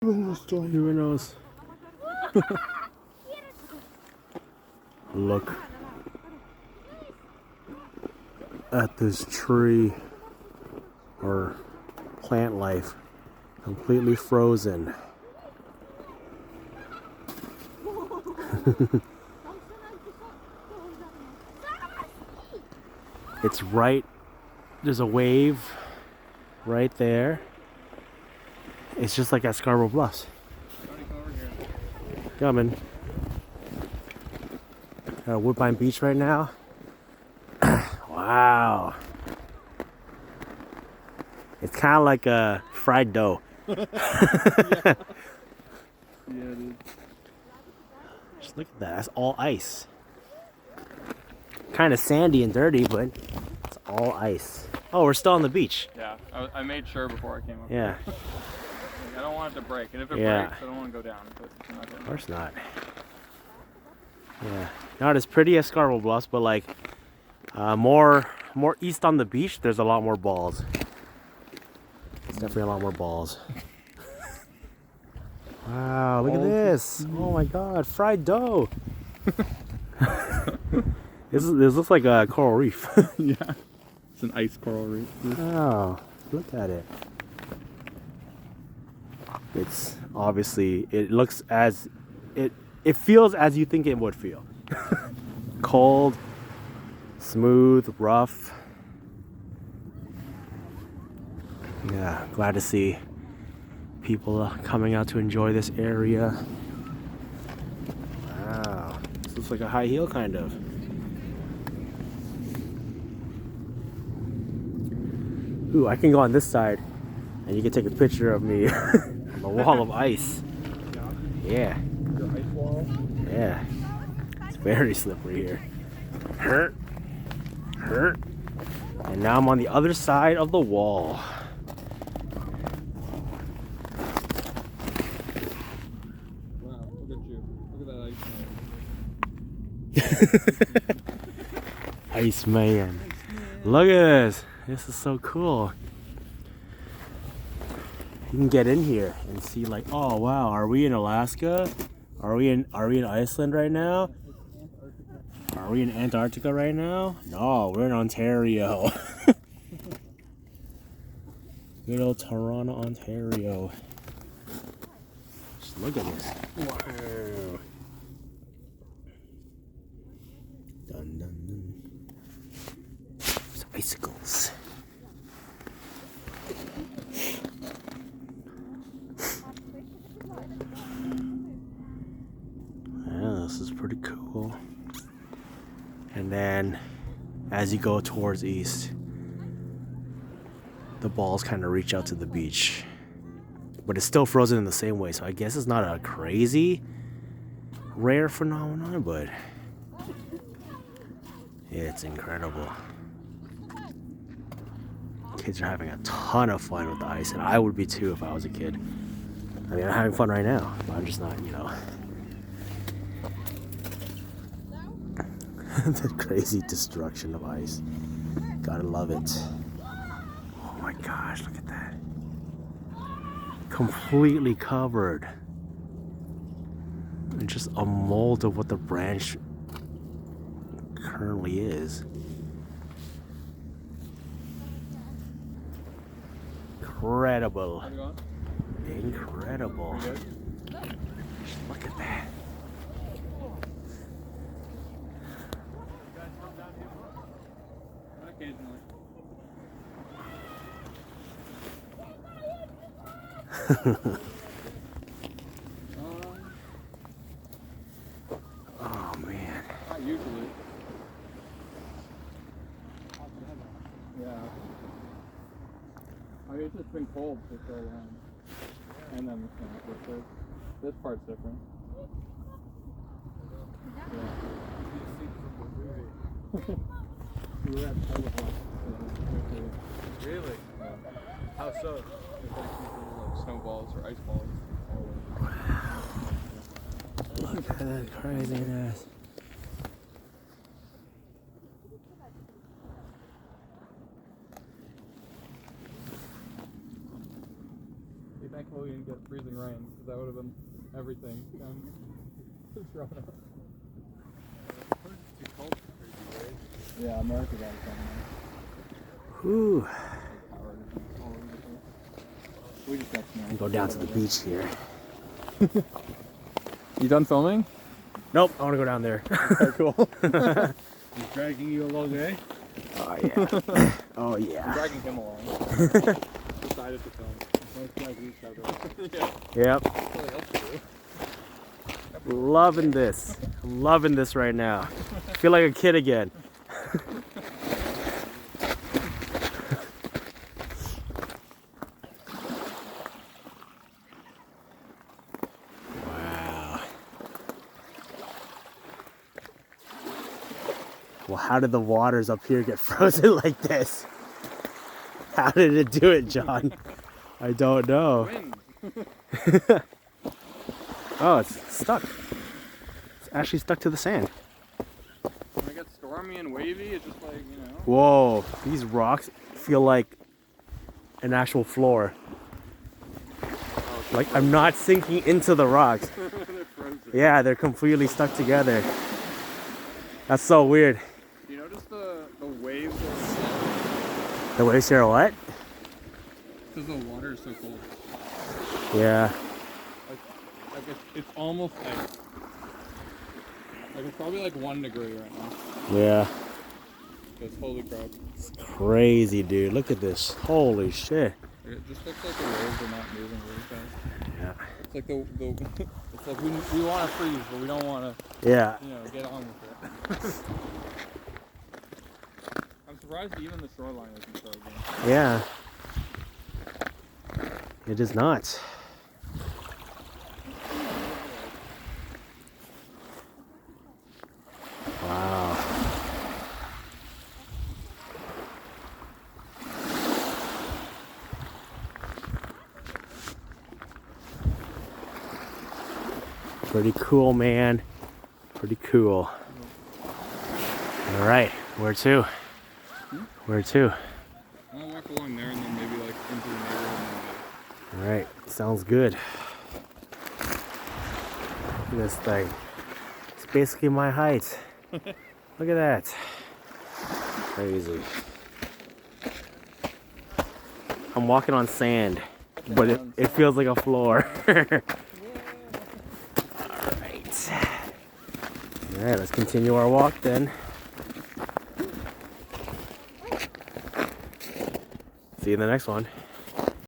Who knows? Look at this tree or plant life completely frozen. It's right, there's a wave right there. It's just like at Scarborough Bluffs. Coming. Woodbine Beach right now. Wow. It's kind of like a fried dough. Yeah, it is. Just look at that. That's all ice. Kind of sandy and dirty, but it's all ice. Oh, we're still on the beach. Yeah, I made sure before I came up. Yeah. I don't want it to break, and if it Yeah. breaks, I don't want to go down. But it's not Of course not. Yeah. Not as pretty as Scarborough Bluffs, but like more east on the beach, there's a lot more balls. It's definitely a lot more balls. Wow, look at this. Oh my god, fried dough. This looks like a coral reef. Yeah, it's an ice coral reef. Wow, look at it. It's obviously, it looks as, it feels as you think it would feel. Cold, smooth, rough. Yeah, glad to see people coming out to enjoy this area. Wow, this looks like a high heel kind of. Ooh, I can go on this side and you can take a picture of me on the wall of ice. Yeah. Your ice wall. Yeah. It's very slippery here. Hurt. Hurt. And now I'm on the other side of the wall. Wow, look at you. Look at that ice. Iceman. Look at this. This is so cool. You can get in here and see like, oh wow, are we in Alaska? Are we in Iceland right now? Are we in Antarctica right now? No, we're in Ontario. Good old Toronto, Ontario. Just look at this. Wow. Dun dun dun. There's icicles. Yeah, this is pretty cool. And then as you go towards east, the balls kind of reach out to the beach. But it's still frozen in the same way, so I guess it's not a crazy rare phenomenon, but it's incredible. Kids are having a ton of fun with the ice, and I would be too if I was a kid. I mean, I'm having fun right now, but I'm just not, you know. The crazy destruction of ice. Gotta love it. Oh my gosh, look at that. Completely covered. And just a mold of what the branch currently is. Incredible. How's it going? Incredible. You good? Just look at that. Occasionally. Oh man. Not usually. Yeah. I mean, it's just been cold for so long. And then this part's different. Yeah. We were at Telephone. Really? How so? Like snowballs or ice balls. Look at that craziness. Be thankful you didn't get freezing rain, because that would have been everything. Thrown up. Too cold for crazy waves. Yeah, America's out of time Whew. now. Power is all over the place. We just got snow. Go down to the beach here. You done filming? Nope, I want to go down there. Okay, cool. He's dragging you along, eh? Oh yeah. Oh I'm yeah. dragging him along. Decided to film. Both dragging each other. Yeah, Yep. that's what else to do. Loving this. I'm loving this right now. I feel like a kid again. Wow. Well, how did the waters up here get frozen like this? How did it do it, John? I don't know. Wind. Oh, it's stuck. It's actually stuck to the sand. When it gets stormy and wavy, it's just like, you know. Whoa, these rocks feel like an actual floor. Like I'm not sinking into the rocks. They're frozen. Yeah, they're completely stuck together. That's so weird. You notice the waves are The waves here are what? because the water is so cold. Yeah. Like it's almost ice. Like it's probably like 1 degree right now. Yeah. Because holy crap. It's crazy, dude. Look at this. Holy shit. It just looks like the waves are not moving really fast. Yeah. It's like the it's like we want to freeze, but we don't want to, Yeah. you know, get on with it. I'm surprised even the shoreline isn't frozen. Yeah. It is not. Wow. Pretty cool, man. Pretty cool. All right, where to? Where to? I'll walk along there and then maybe like into the neighborhood. All right, sounds good. Look at this thing. It's basically my height. Look at that. Crazy. I'm walking on sand, but it feels like a floor. Alright. Alright, let's continue our walk then. See you in the next one.